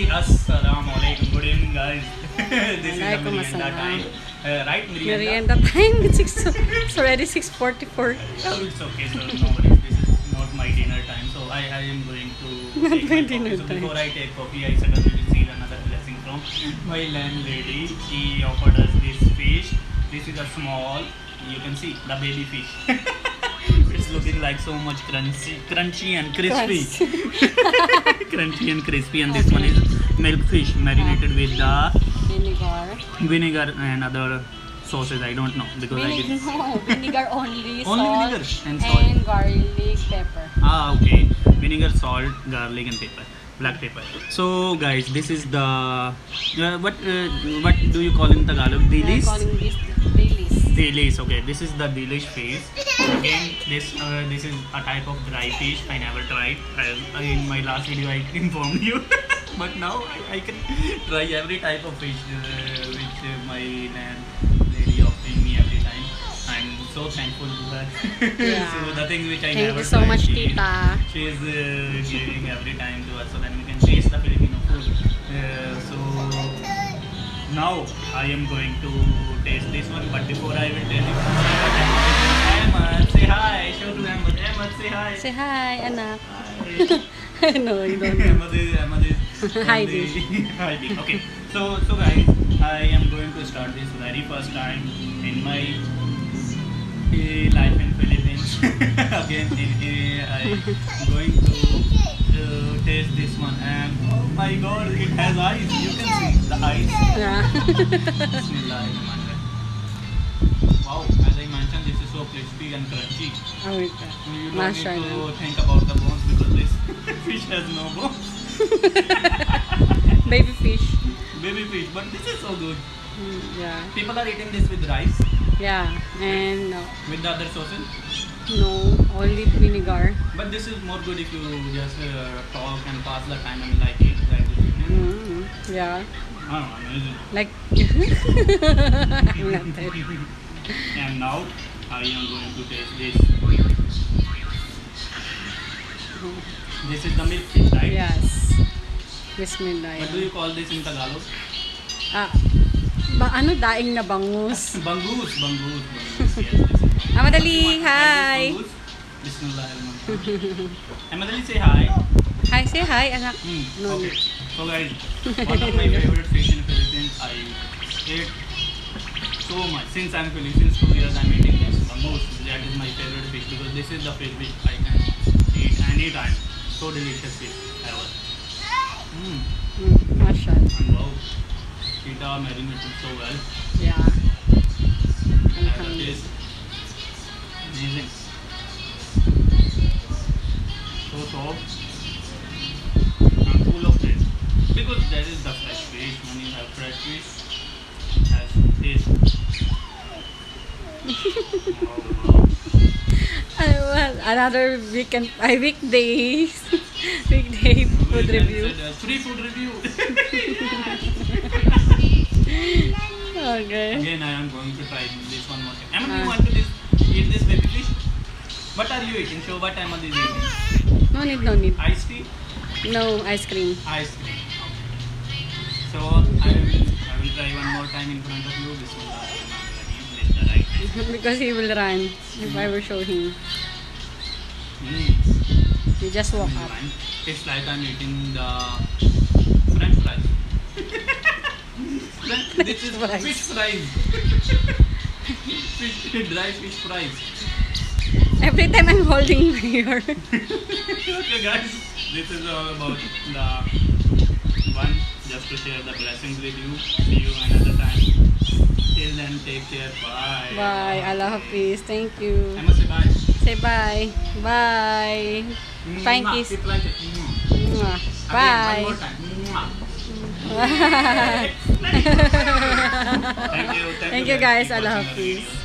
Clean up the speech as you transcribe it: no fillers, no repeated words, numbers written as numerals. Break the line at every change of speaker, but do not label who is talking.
Assalamu alaikum. Good evening, guys. This is the merienda time. Right, merienda?
Merienda time. It's already 6:44.
Oh, it's okay. So, no worries. This is not my dinner time. So, I am going to
Not
take
my
my
dinner
coffee. So,
time.
before I take coffee, I suddenly received another blessing from my landlady. She offered us this fish. This is a small, you can see, the baby fish. It's looking like so much crunchy and crispy. Crunchy and crispy, and this one is milk fish marinated with the vinegar and other sauces. I don't know because I didn't.
No, vinegar only.
Only
Salt
vinegar and salt.
and garlic pepper.
Ah, okay. Vinegar, salt, garlic, and pepper, black pepper. So, guys, this is the what do you call in Tagalog?
I'm
Dilis.
calling this Dilis.
Dilis. Okay, this is the Dilis fish. Again, this is a type of dry fish. I never tried. In my last video, I informed you. But now I can try every type of fish which my lady offering me every time. I'm so thankful to her.
Yeah.
So the things which I
Thank
never
you so
tried,
much, Tita.
she is giving every time to us so that we can taste the Filipino food. So now I am going to taste this one, but before I will tell you, Ahmad, say hi. Show to Ahmad. Ahmad, say hi.
Say hi, anak.
Hi.
No, you don't know.
Ahmad is
Hiding.
hiding. Okay. So guys, I am going to start this very first time in my life in Philippines. Again, I'm going to taste this one, and oh my God, it has eyes. You can see the eyes.
Yeah.
Bismillahirrahmanirrahim. Wow, as I mentioned, this is so crispy and crunchy.
Oh, wait.
You don't
Masha
need to
Allah.
think about the bones because this fish has no bones.
Baby fish.
Baby fish, but this is so good.
Yeah.
People are eating this with rice,
Yeah. And
with the other sauces.
no, only vinegar.
But this is more good if you just talk and pass the time and like it like this.
Yeah.
Amazing.
Like. I'm not there.
And now I am going to taste this. This is the milk fish, right?
Yes. Bismillah.
What do you call this in Tagalog?
Ano, daing na bangus.
Bangus. Yes, this is.
Amadali, hi.
Bangus. Bismillahirrahmanirrahim. Amadali, say hi.
Hi, say hi, anak. No.
Okay. So guys, one of my favorite fish in Philippines. I ate so much since I'm Philippines. 2 years I'm eating this. Bangus. That is my favorite fish because this is the fish which I can eat anytime. So delicious fish ever.
Mashallah.
And wow, Tita marinated so well.
Yeah.
Have a taste. Amazing. So soft and full of taste. Because that is the fresh fish. When you have fresh fish, it has taste. Wow.
Well, another weekday food review.
Free food review.
Okay.
Again, I am going to try this one more time. Emma, do you want to eat this baby fish? What are you eating? Show what Emma is eating.
No need.
Iced tea?
No ice cream.
Ice cream. Okay. So I will try one more time in front of you. This one with the right.
Because he will run if I will show him. He just walk up.
It's like I'm eating the French fries. This is
fries.
fish fries. Dry fish fries.
Every time I'm holding here.
Okay guys, this is all about the one, just to share the blessings with you. See you another time. Till then, take care. Bye.
Bye. Allah Hafiz. Thank you.
I must say bye.
Say bye. Bye. Fine kiss.
Keep like it.
Mwah.
Again,
Bye.
one more time. Thank you.
Thank you guys. Allah
Keep watching our
Hafiz.
videos.